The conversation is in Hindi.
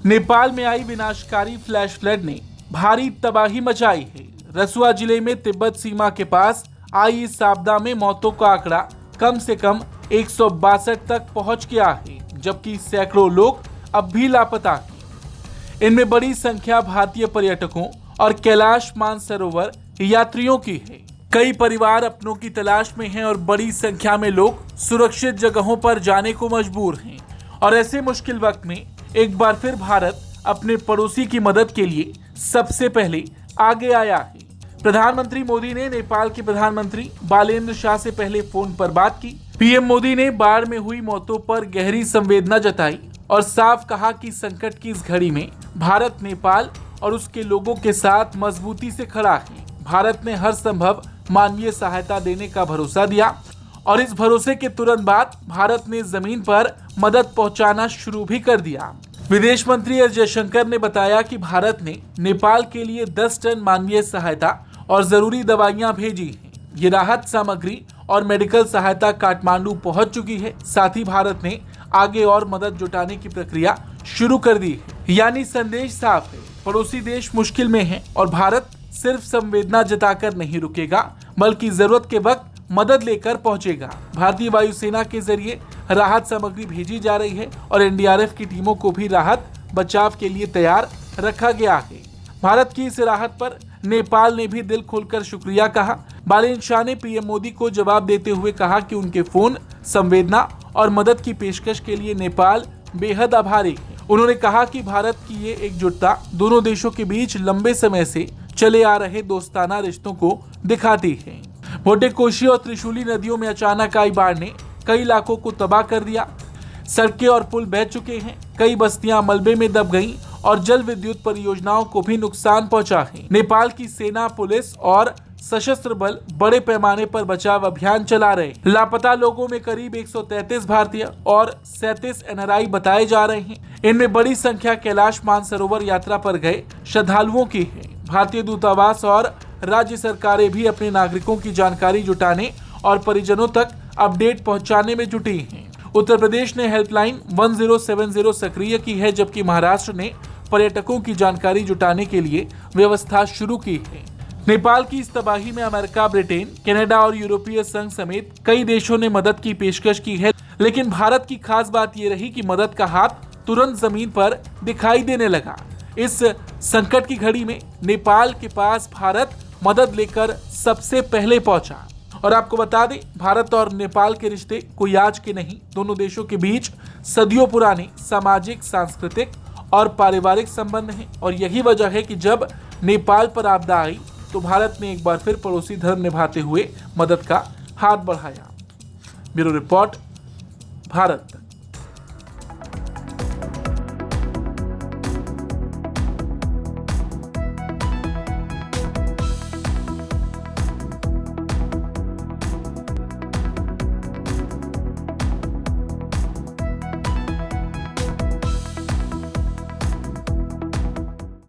नेपाल में आई विनाशकारी फ्लैश फ्लड ने भारी तबाही मचाई है। रसुआ जिले में तिब्बत सीमा के पास आई इस आपदा में मौतों का आंकड़ा कम से कम 162 तक पहुंच गया है, जबकि सैकड़ों लोग अब भी लापता हैं। इनमें बड़ी संख्या भारतीय पर्यटकों और कैलाश मानसरोवर यात्रियों की है। कई परिवार अपनों की तलाश में हैं और बड़ी संख्या में लोग सुरक्षित जगहों पर जाने को मजबूर हैं। और ऐसे मुश्किल वक्त में एक बार फिर भारत अपने पड़ोसी की मदद के लिए सबसे पहले आगे आया है। प्रधानमंत्री मोदी ने नेपाल के प्रधानमंत्री बालेन्द्र शाह से पहले फोन पर बात की। पीएम मोदी ने बाढ़ में हुई मौतों पर गहरी संवेदना जताई और साफ कहा कि संकट की इस घड़ी में भारत नेपाल और उसके लोगों के साथ मजबूती से खड़ा है। भारत ने हर संभव मानवीय सहायता देने का भरोसा दिया और इस भरोसे के तुरंत बाद भारत ने जमीन पर मदद पहुंचाना शुरू भी कर दिया। विदेश मंत्री एस जयशंकर ने बताया कि भारत ने नेपाल के लिए 10 टन मानवीय सहायता और जरूरी दवाइयां भेजी हैं। ये राहत सामग्री और मेडिकल सहायता काठमांडू पहुंच चुकी है। साथ ही भारत ने आगे और मदद जुटाने की प्रक्रिया शुरू कर दी है। यानी संदेश साफ है, पड़ोसी देश मुश्किल में है और भारत सिर्फ संवेदना जताकर नहीं रुकेगा, बल्कि जरूरत के वक्त मदद लेकर पहुंचेगा। भारतीय वायुसेना के जरिए राहत सामग्री भेजी जा रही है और एनडीआरएफ की टीमों को भी राहत बचाव के लिए तैयार रखा गया है। भारत की इस राहत पर नेपाल ने भी दिल खोलकर शुक्रिया कहा। बालेन्द्र शाह ने पीएम मोदी को जवाब देते हुए कहा कि उनके फोन, संवेदना और मदद की पेशकश के लिए नेपाल बेहद आभारी है। उन्होंने कहा कि भारत की ये एकजुटता दोनों देशों के बीच लंबे समय से चले आ रहे दोस्ताना रिश्तों को दिखाती है। बोडे, कोशी और त्रिशूली नदियों में अचानक आई बाढ़ ने कई इलाकों को तबाह कर दिया। सड़कें और पुल बह चुके हैं, कई बस्तियां मलबे में दब गईं और जल विद्युत परियोजनाओं को भी नुकसान पहुंचा है। नेपाल की सेना, पुलिस और सशस्त्र बल बड़े पैमाने पर बचाव अभियान चला रहे हैं। लापता लोगों में करीब 133 भारतीय और 37 एनआरआई बताए जा रहे हैं। इनमें बड़ी संख्या कैलाश मानसरोवर यात्रा पर गए श्रद्धालुओं की है। भारतीय दूतावास और राज्य सरकारें भी अपने नागरिकों की जानकारी जुटाने और परिजनों तक अपडेट पहुंचाने में जुटी हैं। उत्तर प्रदेश ने हेल्पलाइन 1070 सक्रिय की है, जबकि महाराष्ट्र ने पर्यटकों की जानकारी जुटाने के लिए व्यवस्था शुरू की है। नेपाल की इस तबाही में अमेरिका, ब्रिटेन, कनाडा और यूरोपीय संघ समेत कई देशों ने मदद की पेशकश की है, लेकिन भारत की खास बात यह रही कि मदद का हाथ तुरंत जमीन पर दिखाई देने लगा। इस संकट की घड़ी में नेपाल के पास भारत मदद लेकर सबसे पहले पहुंचा। और आपको बता दें, भारत और नेपाल के रिश्ते कोई आज के नहीं, दोनों देशों के बीच सदियों पुराने सामाजिक, सांस्कृतिक और पारिवारिक संबंध हैं। और यही वजह है कि जब नेपाल पर आपदा आई तो भारत ने एक बार फिर पड़ोसी धर्म निभाते हुए मदद का हाथ बढ़ाया। ब्यूरो रिपोर्ट, भारत तक।